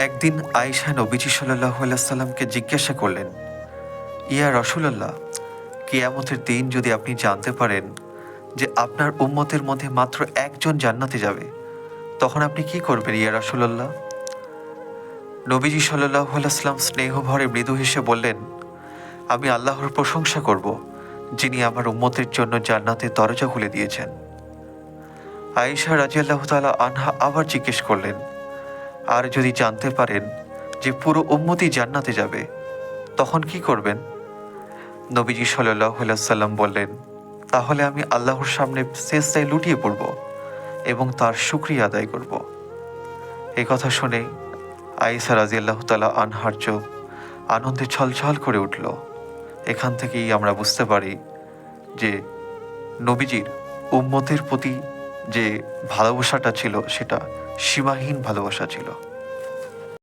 একদিন আয়েশা নবীজি সাল্লাল্লাহু আলাইহি সাল্লামকে জিজ্ঞাসা করলেন, ইয়া রাসূলাল্লাহ, কিয়ামতের দিন যদি আপনি জানতে পারেন যে আপনার উম্মতের মধ্যে মাত্র একজন জান্নাতে যাবে, তখন আপনি কি করবেন ইয়া রাসূলাল্লাহ? নবীজি সাল্লাল্লাহু আলাইহি সাল্লাম স্নেহ ভরে মৃদু হেসে বললেন, আমি আল্লাহর প্রশংসা করব, যিনি আমার উম্মতের জন্য জান্নাতের দরজা খুলে দিয়েছেন। আয়েশা রাদিয়াল্লাহু তাআলা আনহা আবার জিজ্ঞেস করলেন, আর যদি জানতে পারেন যে পুরো উম্মতই জান্নাতে যাবে, তখন কি করবেন? নবীজি সাল্লাল্লাহু আলাইহি সাল্লাম বললেন, তাহলে আমি আল্লাহর সামনে সেজদায় লুটিয়ে পড়ব এবং তার শুকরিয়া আদায় করব। এই কথা শুনে আয়েশা রাদিয়াল্লাহু তাআলা আনহার চোখ আনন্দে ছলছল করে উঠল। এখান থেকেই আমরা বুঝতে পারি যে নবীজির উম্মতের প্রতি যে ভালোবাসাটা ছিল, সেটা সীমাহীন ভালোবাসা ছিল।